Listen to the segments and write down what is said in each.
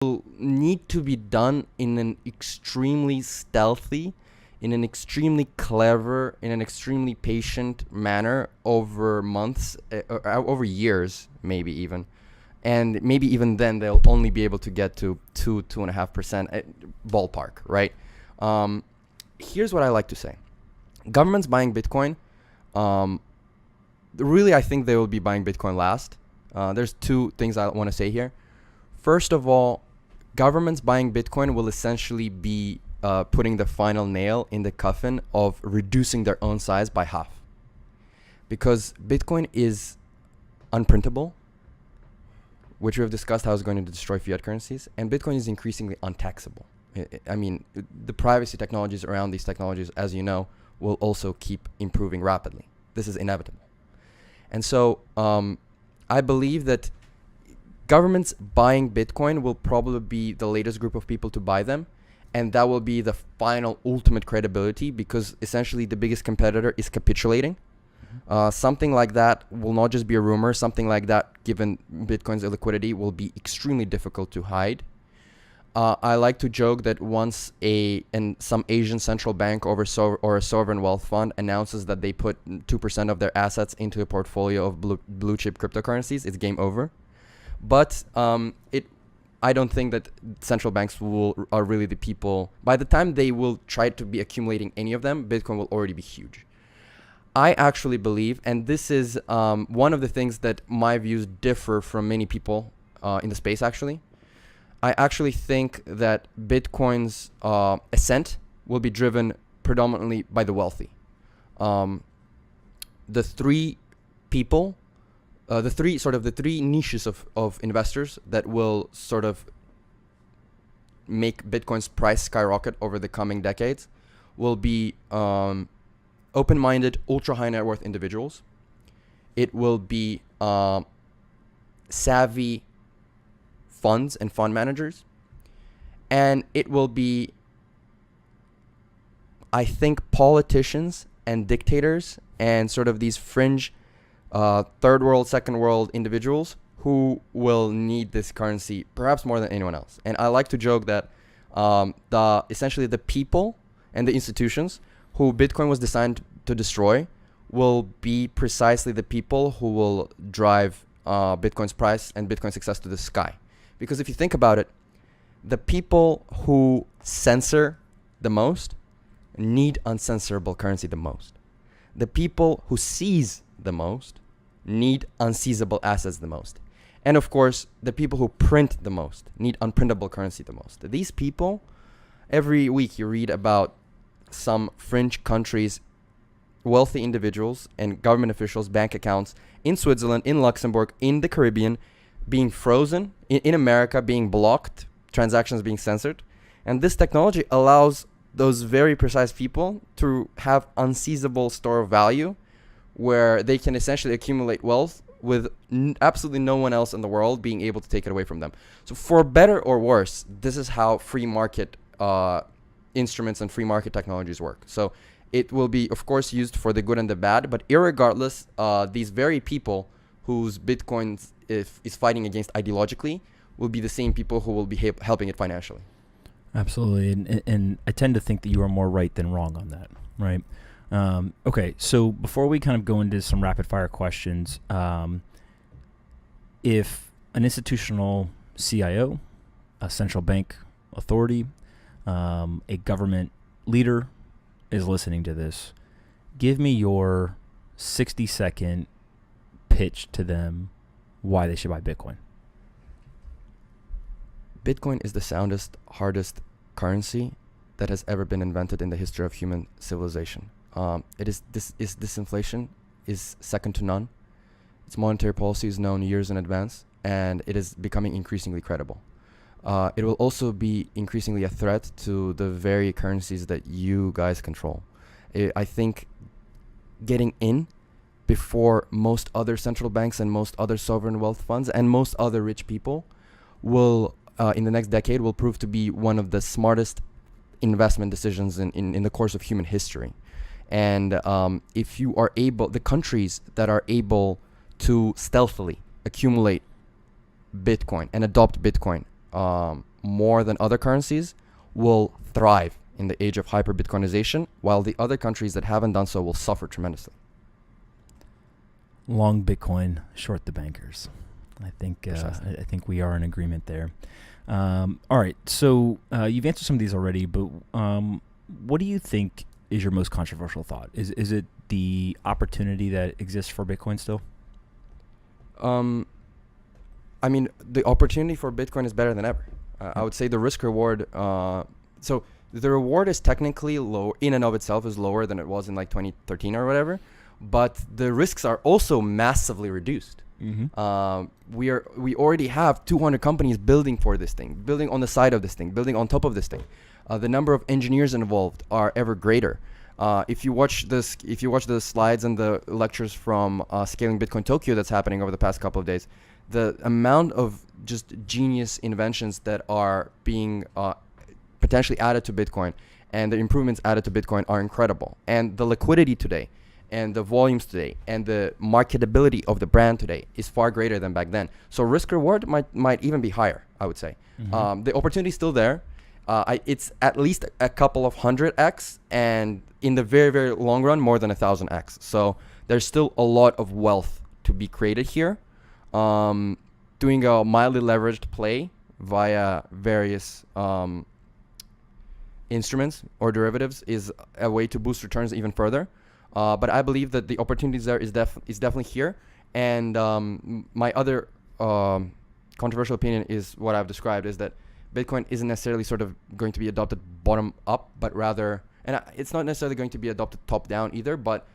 will need to be done in an extremely stealthy, in an extremely clever, in an extremely patient manner over months, over years, maybe even. And maybe even then they'll only be able to get to 2.5% ballpark, right? Here's what I like to say. Governments buying Bitcoin, really, I think they will be buying Bitcoin last. There's two things I want to say here. First of all, governments buying Bitcoin will essentially be putting the final nail in the coffin of reducing their own size by half. Because Bitcoin is unprintable, which we have discussed how it's going to destroy fiat currencies, and Bitcoin is increasingly untaxable. I mean, the privacy technologies around these technologies, as you know, will also keep improving rapidly. This is inevitable. And so I believe that governments buying Bitcoin will probably be the latest group of people to buy them. And that will be the final ultimate credibility, because essentially the biggest competitor is capitulating. Something like that will not just be a rumor. Something like that, given Bitcoin's illiquidity, will be extremely difficult to hide. I like to joke that once some Asian central bank or a sovereign wealth fund announces that they put 2% of their assets into a portfolio of blue chip cryptocurrencies, it's game over. But I don't think that central banks are really the people. By the time they will try to be accumulating any of them, Bitcoin will already be huge. I actually believe, and this is one of the things that my views differ from many people in the space actually, I actually think that Bitcoin's ascent will be driven predominantly by the wealthy. The three people, the three niches of investors that will sort of make Bitcoin's price skyrocket over the coming decades will be open-minded, ultra-high net worth individuals. It will be savvy funds and fund managers. And it will be, I think, politicians and dictators and sort of these fringe third world, second world individuals who will need this currency perhaps more than anyone else. And I like to joke that essentially the people and the institutions who Bitcoin was designed to destroy will be precisely the people who will drive Bitcoin's price and Bitcoin's success to the sky. Because if you think about it, the people who censor the most need uncensorable currency the most. The people who seize the most need unseizable assets the most. And of course, the people who print the most need unprintable currency the most. These people, every week you read about some fringe countries, wealthy individuals and government officials' bank accounts in Switzerland, in Luxembourg, in the Caribbean being frozen, in America being blocked, transactions being censored. And this technology allows those very precise people to have unseizable store of value where they can essentially accumulate wealth with absolutely no one else in the world being able to take it away from them. So for better or worse, this is how free market instruments and free market technologies work. So it will be, of course, used for the good and the bad, but irregardless, these very people whose Bitcoin is fighting against ideologically will be the same people who will be helping it financially. Absolutely. And I tend to think that you are more right than wrong on that, right? Okay, so before we kind of go into some rapid fire questions, if an institutional CIO, a central bank authority, a government leader is listening to this, give me your 60-second pitch to them why they should buy Bitcoin. Bitcoin is the soundest, hardest currency that has ever been invented in the history of human civilization. Disinflation is second to none. Its monetary policy is known years in advance, and it is becoming increasingly credible. It will also be increasingly a threat to the very currencies that you guys control. I think getting in before most other central banks and most other sovereign wealth funds and most other rich people will, in the next decade, will prove to be one of the smartest investment decisions in the course of human history. And if you are able, the countries that are able to stealthily accumulate Bitcoin and adopt Bitcoin more than other currencies will thrive in the age of hyper-Bitcoinization, while the other countries that haven't done so will suffer tremendously. Long Bitcoin, short the bankers. I think I think we are in agreement there. All right, so you've answered some of these already, but what do you think is your most controversial thought? Is it the opportunity that exists for Bitcoin still? I mean, the opportunity for Bitcoin is better than ever. I would say the risk reward. So the reward is technically low in and of itself is lower than it was in like 2013 or whatever, but the risks are also massively reduced. We already have 200 companies building for this thing, building on the side of this thing, building on top of this thing. The number of engineers involved are ever greater. If you watch the slides and the lectures from Scaling Bitcoin Tokyo that's happening over the past couple of days, the amount of just genius inventions that are being potentially added to Bitcoin and the improvements added to Bitcoin are incredible. And the liquidity today and the volumes today and the marketability of the brand today is far greater than back then. So risk reward might even be higher, I would say. The opportunity is still there. It's at least a couple of 100x, and in the very, very long run, more than 1,000x. So there's still a lot of wealth to be created here. Doing a mildly leveraged play via various instruments or derivatives is a way to boost returns even further. But I believe that the opportunities there is definitely here. And my other controversial opinion is what I've described, is that Bitcoin isn't necessarily sort of going to be adopted bottom up, but rather, and it's not necessarily going to be adopted top down either, but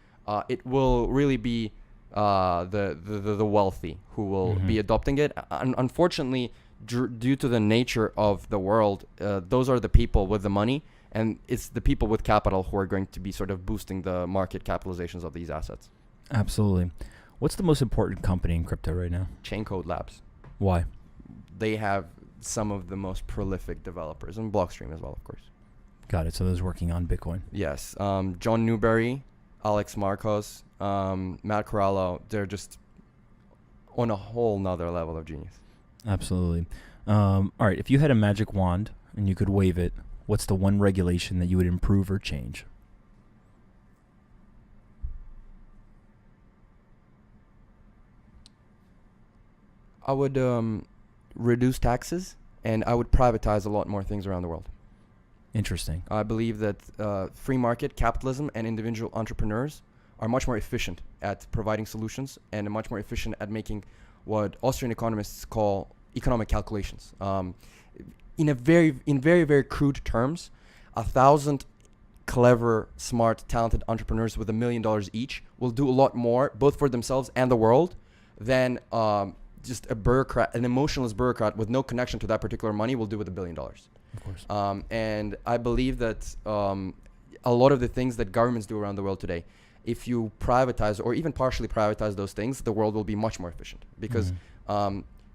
it will really be the wealthy who will be adopting it. Unfortunately, due to the nature of the world, those are the people with the money, and it's the people with capital who are going to be sort of boosting the market capitalizations of these assets. Absolutely. What's the most important company in crypto right now? Chaincode Labs. Why? They have some of the most prolific developers, and Blockstream as well, of course. Got it. So those working on Bitcoin. Yes. John Newberry, Alex Marcos, Matt Corallo, they're just on a whole nother level of genius. Absolutely. All right. If you had a magic wand and you could wave it, what's the one regulation that you would improve or change? I would reduce taxes, and I would privatize a lot more things around the world. Interesting. I believe that free market capitalism and individual entrepreneurs are much more efficient at providing solutions and much more efficient at making what Austrian economists call economic calculations. In very, very crude terms, 1,000 clever, smart, talented entrepreneurs with $1 million each will do a lot more, both for themselves and the world, than just a bureaucrat, an emotionless bureaucrat with no connection to that particular money will do with $1 billion. Of course. And I believe that a lot of the things that governments do around the world today, if you privatize or even partially privatize those things, the world will be much more efficient, because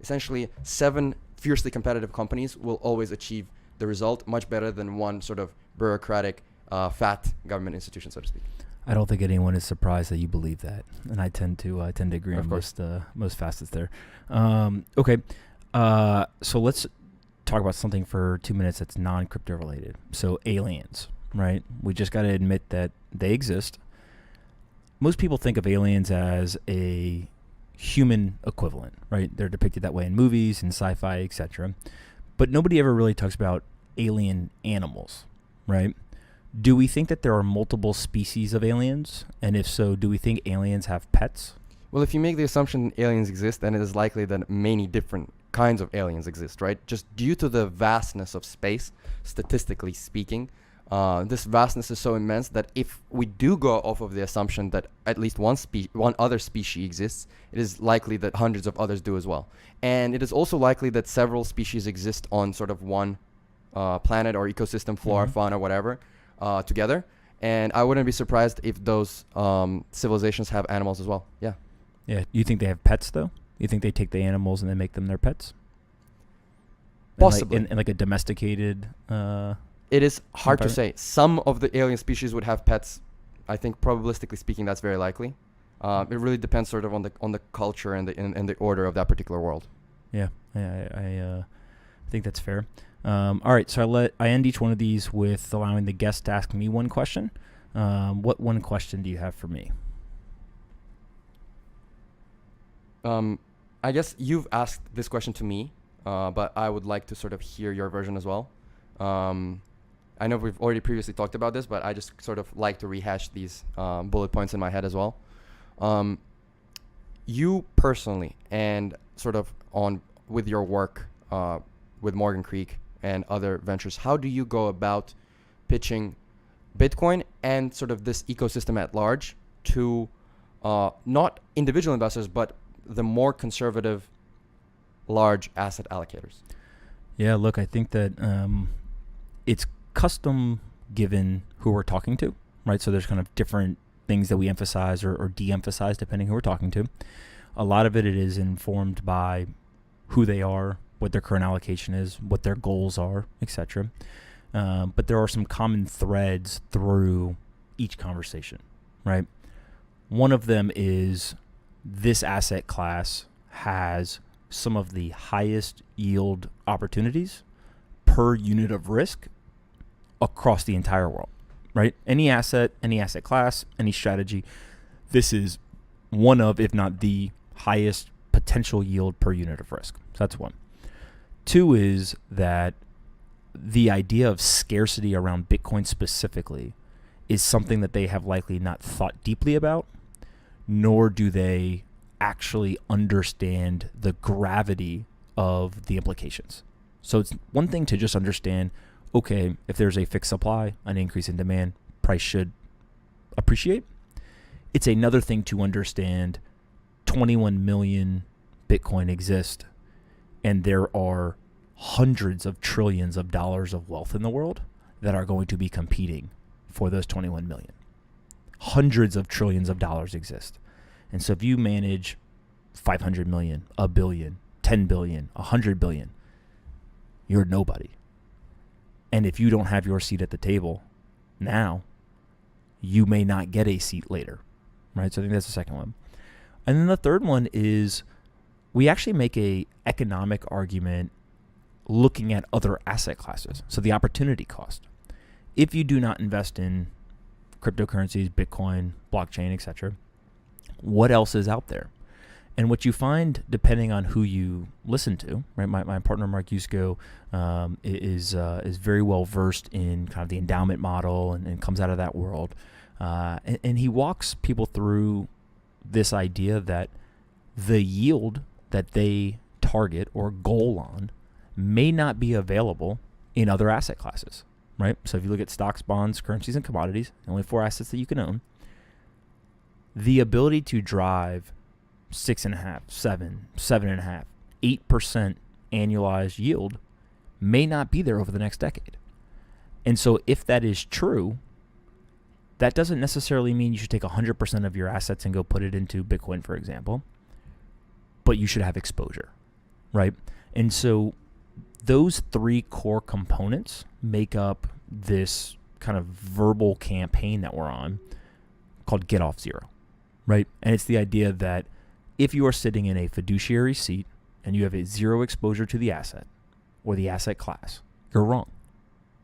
essentially 7 fiercely competitive companies will always achieve the result much better than one sort of bureaucratic, fat government institution, so to speak. I don't think anyone is surprised that you believe that, and I tend to agree on most facets there. Okay, so let's talk about something for 2 minutes that's non-crypto related. So aliens, right? We just got to admit that they exist. Most people think of aliens as a human equivalent, right? They're depicted that way in movies and sci-fi, etc. But nobody ever really talks about alien animals, right? Do we think that there are multiple species of aliens? And if so, do we think aliens have pets? Well, if you make the assumption aliens exist, then it is likely that many different kinds of aliens exist, right? Just due to the vastness of space, statistically speaking, this vastness is so immense that if we do go off of the assumption that at least one other species exists, it is likely that hundreds of others do as well. And it is also likely that several species exist on sort of one planet or ecosystem, flora, fauna, whatever, together. And I wouldn't be surprised if those civilizations have animals as well. Yeah. Yeah. You think they have pets, though? You think they take the animals and then make them their pets? Possibly. In like a domesticated... It is hard to say. Some of the alien species would have pets. I think probabilistically speaking, that's very likely. It really depends sort of on the culture and the order of that particular world. Yeah, I think that's fair. All right, so I end each one of these with allowing the guest to ask me one question. What one question do you have for me? I guess you've asked this question to me, but I would like to sort of hear your version as well. I know we've already previously talked about this, but I just sort of like to rehash these bullet points in my head as well. You personally, and sort of on with your work with Morgan Creek and other ventures, how do you go about pitching Bitcoin and sort of this ecosystem at large to not individual investors, but the more conservative large asset allocators? Yeah, look, I think that it's custom given who we're talking to, right? So there's kind of different things that we emphasize or de-emphasize depending who we're talking to. A lot of it is informed by who they are, what their current allocation is, what their goals are, etc. But there are some common threads through each conversation, right? One of them is this asset class has some of the highest yield opportunities per unit of risk across the entire world, right? Any asset class, any strategy, this is one of, if not the highest potential yield per unit of risk. So that's one. Two is that the idea of scarcity around Bitcoin specifically is something that they have likely not thought deeply about, nor do they actually understand the gravity of the implications. So it's one thing to just understand, okay, if there's a fixed supply, an increase in demand, price should appreciate. It's another thing to understand 21 million Bitcoin exist, and there are hundreds of trillions of dollars of wealth in the world that are going to be competing for those 21 million. Hundreds of trillions of dollars exist. And so if you manage 500 million, a billion, 10 billion, 100 billion, you're nobody. And if you don't have your seat at the table now, you may not get a seat later, right? So I think that's the second one. And then the third one is we actually make a economic argument looking at other asset classes. So the opportunity cost. If you do not invest in cryptocurrencies, Bitcoin, blockchain, etc., what else is out there? And what you find, depending on who you listen to, right? My partner Mark Yusko is very well versed in kind of the endowment model and comes out of that world, and he walks people through this idea that the yield that they target or goal on may not be available in other asset classes, right? So if you look at stocks, bonds, currencies, and commodities, the only four assets that you can own, the ability to drive 6.5%, 7%, 7.5%, 8% annualized yield may not be there over the next decade. And so if that is true, that doesn't necessarily mean you should take 100% of your assets and go put it into Bitcoin, for example, but you should have exposure, right? And so those three core components make up this kind of verbal campaign that we're on called Get Off Zero, right? And it's the idea that if you are sitting in a fiduciary seat and you have a zero exposure to the asset or the asset class, you're wrong,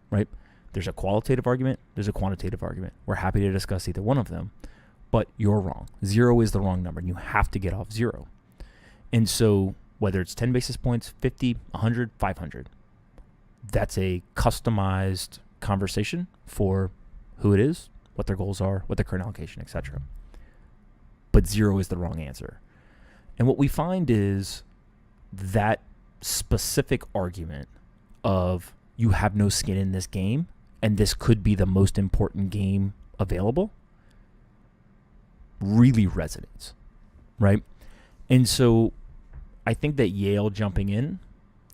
right? There's a qualitative argument, there's a quantitative argument. We're happy to discuss either one of them, but you're wrong. Zero is the wrong number, and you have to get off zero. And so whether it's 10 basis points, 50, 100, 500, that's a customized conversation for who it is, what their goals are, what their current allocation, etc. But zero is the wrong answer. And what we find is that specific argument of you have no skin in this game, and this could be the most important game available, really resonates, right? And so I think that Yale jumping in,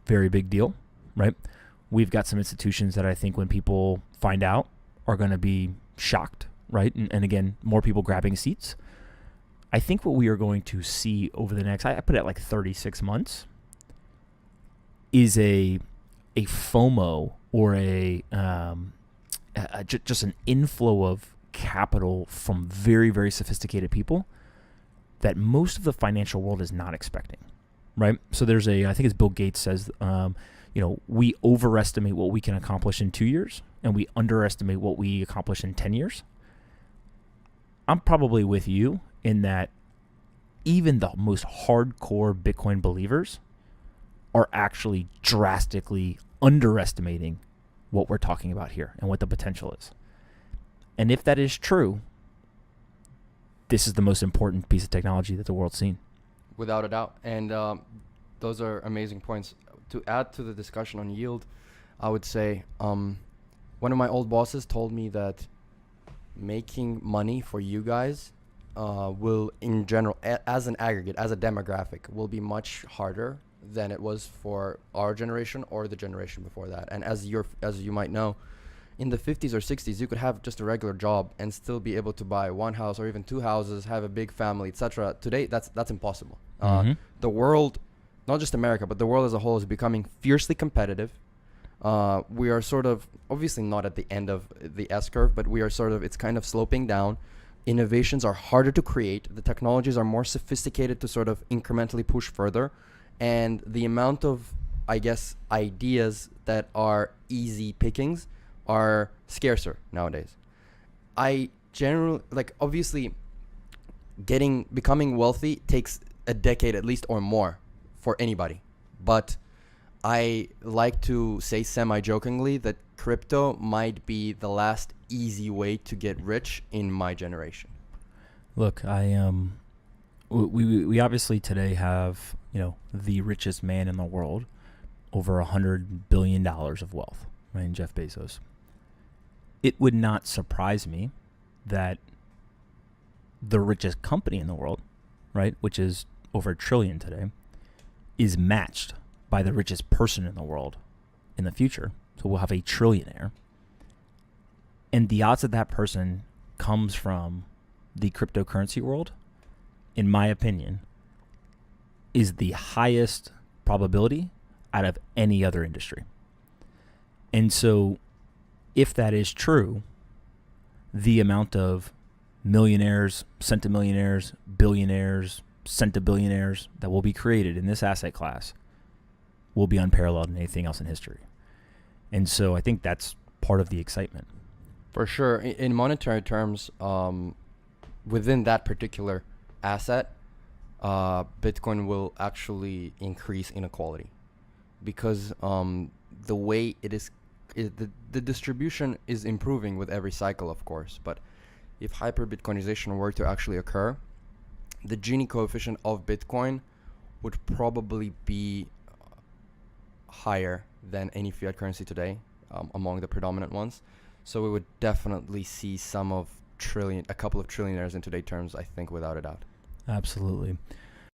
very big deal, right? We've got some institutions that I think when people find out are going to be shocked, right? And again, more people grabbing seats. I think what we are going to see over the next, I put it at like 36 months, is a FOMO or just an inflow of capital from very, very sophisticated people that most of the financial world is not expecting, right? So there's I think it's Bill Gates says, we overestimate what we can accomplish in 2 years and we underestimate what we accomplish in 10 years. I'm probably with you in that even the most hardcore Bitcoin believers are actually drastically underestimating what we're talking about here and what the potential is. And if that is true, this is the most important piece of technology that the world's seen. Without a doubt. And those are amazing points. To add to the discussion on yield, I would say one of my old bosses told me that making money for you guys will, in general, as an aggregate, as a demographic, will be much harder than it was for our generation or the generation before that. And as you might know, in the 50s or 60s, you could have just a regular job and still be able to buy one house or even two houses, have a big family, etc. Today, that's impossible. The world, not just America, but the world as a whole, is becoming fiercely competitive. We are sort of, obviously not at the end of the S curve, but we are sort of, it's kind of sloping down. Innovations are harder to create. The technologies are more sophisticated to sort of incrementally push further. And the amount of, I guess, ideas that are easy pickings are scarcer nowadays. I generally, obviously, becoming wealthy takes a decade at least or more for anybody. But I like to say semi-jokingly that crypto might be the last easy way to get rich in my generation. Look, we obviously today have, the richest man in the world, over $100 billion of wealth, right? Jeff Bezos. It would not surprise me that the richest company in the world, right, which is over $1 trillion today, is matched by the richest person in the world in the future. So we'll have a trillionaire. And the odds that person comes from the cryptocurrency world, in my opinion, is the highest probability out of any other industry. And so if that is true, the amount of millionaires, centimillionaires, billionaires, centibillionaires that will be created in this asset class will be unparalleled in anything else in history. And so I think that's part of the excitement. For sure. In monetary terms, within that particular asset, Bitcoin will actually increase inequality because the way it is, the distribution is improving with every cycle, of course. But if hyper-Bitcoinization were to actually occur, the Gini coefficient of Bitcoin would probably be higher than any fiat currency today, among the predominant ones. So we would definitely see a couple of trillionaires in today's terms, I think, without a doubt. Absolutely.